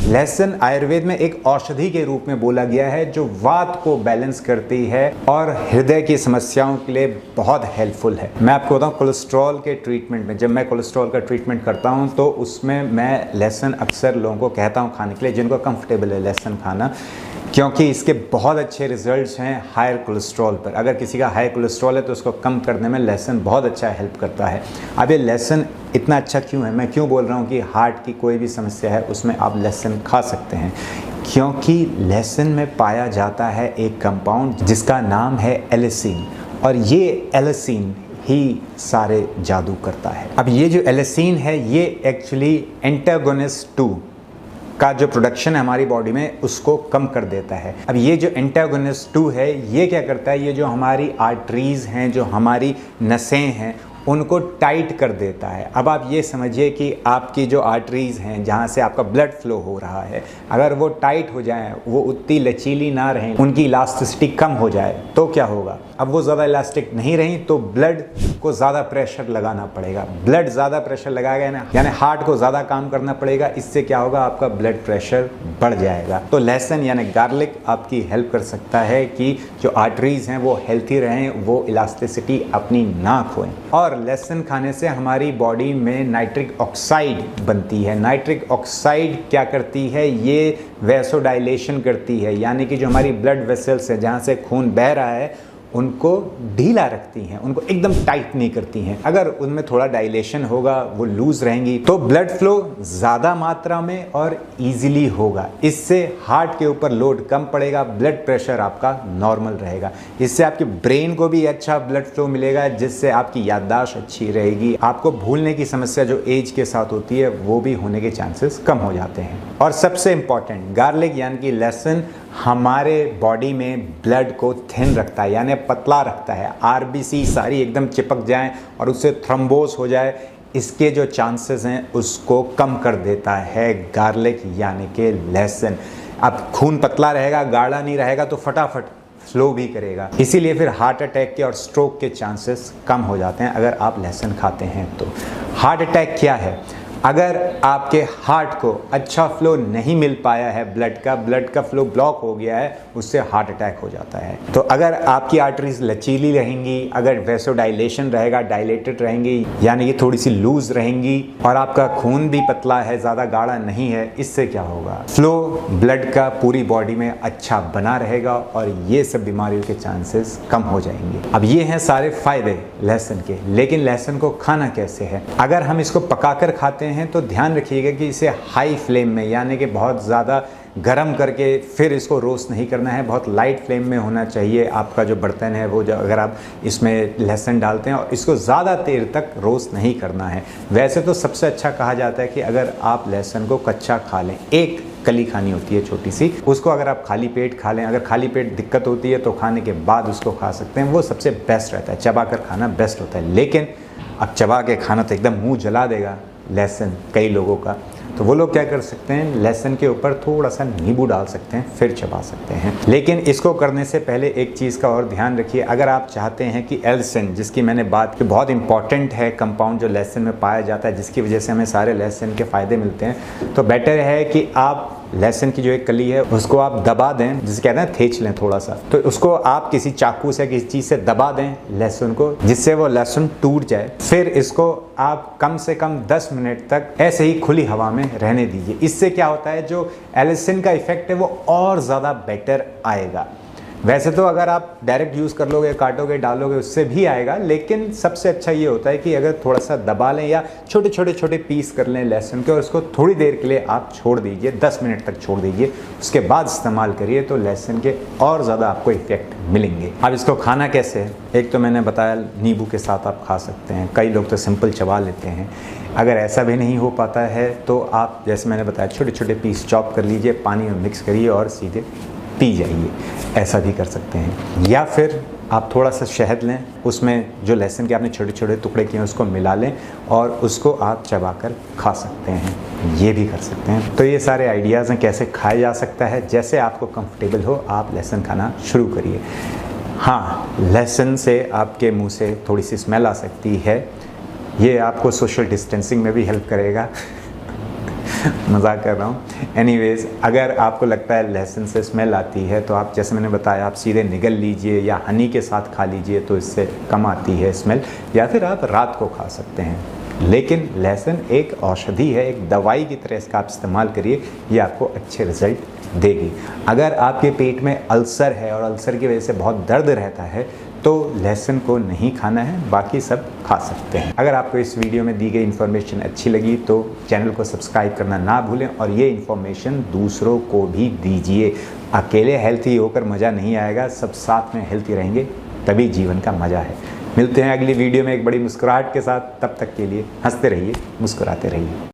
लहसुन आयुर्वेद में एक औषधि के रूप में बोला गया है जो वात को बैलेंस करती है और हृदय की समस्याओं के लिए बहुत हेल्पफुल है। मैं आपको बताऊं, कोलेस्ट्रॉल के ट्रीटमेंट में, जब मैं कोलेस्ट्रॉल का ट्रीटमेंट करता हूं तो उसमें मैं लहसुन अक्सर लोगों को कहता हूं खाने के लिए, जिनको कंफर्टेबल है लहसुन खाना, क्योंकि इसके बहुत अच्छे रिजल्ट्स हैं हायर कोलेस्ट्रॉल पर। अगर किसी का हाई कोलेस्ट्रॉल है तो उसको कम करने में लहसुन बहुत अच्छा हेल्प करता है। अब ये लहसुन इतना अच्छा क्यों है, मैं क्यों बोल रहा हूँ कि हार्ट की कोई भी समस्या है उसमें आप लहसुन खा सकते हैं, क्योंकि लहसुन में पाया जाता है एक कंपाउंड जिसका नाम है एलिसिन, और ये एलिसिन ही सारे जादू करता है। अब ये जो एलिसिन है ये एक्चुअली एंटागोनिस्ट 2 का जो प्रोडक्शन है हमारी बॉडी में उसको कम कर देता है। अब ये जो एंटागोनिस्ट 2 है ये क्या करता है, ये जो हमारी आर्टरीज हैं, जो हमारी नसें हैं, उनको टाइट कर देता है। अब आप ये समझिए कि आपकी जो आर्टरीज हैं जहाँ से आपका ब्लड फ्लो हो रहा है, अगर वो टाइट हो जाएं, वो उतनी लचीली ना रहें, उनकी इलास्टिसिटी कम हो जाए तो क्या होगा। अब वो ज़्यादा इलास्टिक नहीं रही तो ब्लड को ज़्यादा प्रेशर लगाना पड़ेगा। ब्लड ज़्यादा प्रेशर लगाएगा ना, यानी हार्ट को ज़्यादा काम करना पड़ेगा। इससे क्या होगा, आपका ब्लड प्रेशर बढ़ जाएगा। तो लहसुन यानी गार्लिक आपकी हेल्प कर सकता है कि जो आर्टरीज हैं वो हेल्थी रहें, वो इलास्टिसिटी अपनी ना खोएं। और लहसुन खाने से हमारी बॉडी में नाइट्रिक ऑक्साइड बनती है। नाइट्रिक ऑक्साइड क्या करती है, ये वैसोडाइलेशन करती है, यानी कि जो हमारी ब्लड वेसल्स है जहाँ से खून बह रहा है उनको ढीला रखती हैं, उनको एकदम टाइट नहीं करती हैं। अगर उनमें थोड़ा डाइलेशन होगा, वो लूज रहेंगी, तो ब्लड फ्लो ज़्यादा मात्रा में और इजीली होगा। इससे हार्ट के ऊपर लोड कम पड़ेगा, ब्लड प्रेशर आपका नॉर्मल रहेगा। इससे आपके ब्रेन को भी अच्छा ब्लड फ्लो मिलेगा, जिससे आपकी याददाश्त अच्छी रहेगी। आपको भूलने की समस्या जो एज के साथ होती है वो भी होने के चांसेस कम हो जाते हैं। और सबसे इम्पॉर्टेंट, गार्लिक यानी कि लहसुन हमारे बॉडी में ब्लड को थिन रखता है, यानी पतला रखता है। आरबीसी सारी एकदम चिपक जाएं और उससे थ्रोम्बोस हो जाए, इसके जो चांसेस हैं उसको कम कर देता है गार्लिक यानी कि लहसुन। अब खून पतला रहेगा, गाढ़ा नहीं रहेगा तो फटाफट फ्लो भी करेगा। इसीलिए फिर हार्ट अटैक के और स्ट्रोक के चांसेस कम हो जाते हैं अगर आप लहसुन खाते हैं तो। हार्ट अटैक क्या है, अगर आपके हार्ट को अच्छा फ्लो नहीं मिल पाया है, ब्लड का फ्लो ब्लॉक हो गया है, उससे हार्ट अटैक हो जाता है। तो अगर आपकी आर्टरीज लचीली रहेंगी, अगर वैसोडाइलेशन रहेगा, डायलेटेड रहेंगी, यानी कि थोड़ी सी लूज रहेंगी, और आपका खून भी पतला है, ज़्यादा गाढ़ा नहीं है, इससे क्या होगा, फ्लो ब्लड का पूरी बॉडी में अच्छा बना रहेगा और ये सब बीमारियों के चांसेस कम हो जाएंगे। अब ये हैं सारे फायदे लहसुन के, लेकिन लहसुन को खाना कैसे है। अगर हम इसको पकाकर खाते हैं तो ध्यान रखिएगा कि इसे हाई फ्लेम में, यानी कि बहुत ज़्यादा गरम करके फिर इसको रोस्ट नहीं करना है, बहुत लाइट फ्लेम में होना चाहिए आपका जो बर्तन है वो, जो अगर आप इसमें लहसुन डालते हैं, और इसको ज़्यादा देर तक रोस्ट नहीं करना है। वैसे तो सबसे अच्छा कहा जाता है कि अगर आप लहसुन को कच्चा खा लें, एक कली खानी होती है छोटी सी, उसको अगर आप खाली पेट खा लें, अगर खाली पेट दिक्कत होती है तो खाने के बाद उसको खा सकते हैं, वो सबसे बेस्ट रहता है। चबा कर खाना बेस्ट होता है, लेकिन अब चबा के खाना तो एकदम मुँह जला देगा लहसुन कई लोगों का, तो वो लोग क्या कर सकते हैं, लहसुन के ऊपर थोड़ा सा नींबू डाल सकते हैं, फिर चबा सकते हैं। लेकिन इसको करने से पहले एक चीज़ का और ध्यान रखिए, अगर आप चाहते हैं कि एलिसिन, जिसकी मैंने बात की, बहुत इंपॉर्टेंट है कंपाउंड जो लहसुन में पाया जाता है, जिसकी वजह से हमें सारे लहसुन के फ़ायदे मिलते हैं, तो बेटर है कि आप लहसुन की जो एक कली है उसको आप दबा दें, जिसे कहते हैं थेच लें थोड़ा सा, तो उसको आप किसी चाकू से किसी चीज़ से दबा दें लहसुन को, जिससे वो लहसुन टूट जाए। फिर इसको आप कम से कम 10 मिनट तक ऐसे ही खुली हवा में रहने दीजिए। इससे क्या होता है, जो एलिसिन का इफेक्ट है वो और ज़्यादा बेटर आएगा। वैसे तो अगर आप डायरेक्ट यूज़ कर लोगे, काटोगे, डालोगे, उससे भी आएगा, लेकिन सबसे अच्छा ये होता है कि अगर थोड़ा सा दबा लें या छोटे छोटे पीस कर लें लहसुन के, और उसको थोड़ी देर के लिए आप छोड़ दीजिए, 10 मिनट तक छोड़ दीजिए, उसके बाद इस्तेमाल करिए, तो लहसुन के और ज़्यादा आपको इफेक्ट मिलेंगे। अब इसको खाना कैसे है, एक तो मैंने बताया नींबू के साथ आप खा सकते हैं, कई लोग तो सिंपल चबा लेते हैं। अगर ऐसा भी नहीं हो पाता है तो आप, जैसे मैंने बताया, छोटे छोटे पीस चॉप कर लीजिए, पानी में मिक्स करिए और सीधे पी जाइए, ऐसा भी कर सकते हैं। या फिर आप थोड़ा सा शहद लें, उसमें जो लहसुन के आपने छोटे छोटे टुकड़े किए हैं उसको मिला लें और उसको आप चबाकर खा सकते हैं, ये भी कर सकते हैं। तो ये सारे आइडियाज़ हैं कैसे खाया जा सकता है। जैसे आपको कंफर्टेबल हो आप लहसुन खाना शुरू करिए। हाँ, लहसुन से आपके मुंह से थोड़ी सी स्मेल आ सकती है, ये आपको सोशल डिस्टेंसिंग में भी हेल्प करेगा। मजाक कर रहा हूँ। एनीवेज, अगर आपको लगता है लहसुन से स्मेल आती है तो आप, जैसे मैंने बताया, आप सीधे निगल लीजिए या हनी के साथ खा लीजिए तो इससे कम आती है स्मेल, या फिर आप रात को खा सकते हैं। लेकिन लहसुन एक औषधि है, एक दवाई की तरह इसका आप इस्तेमाल करिए, ये आपको अच्छे रिजल्ट देगी। अगर आपके पेट में अल्सर है और अल्सर की वजह से बहुत दर्द रहता है तो लहसुन को नहीं खाना है, बाकी सब खा सकते हैं। अगर आपको इस वीडियो में दी गई इन्फॉर्मेशन अच्छी लगी तो चैनल को सब्सक्राइब करना ना भूलें और ये इन्फॉर्मेशन दूसरों को भी दीजिए। अकेले हेल्थी होकर मज़ा नहीं आएगा, सब साथ में हेल्थी रहेंगे तभी जीवन का मज़ा है। मिलते हैं अगली वीडियो में एक बड़ी मुस्कुराहट के साथ, तब तक के लिए हंसते रहिए, मुस्कुराते रहिए।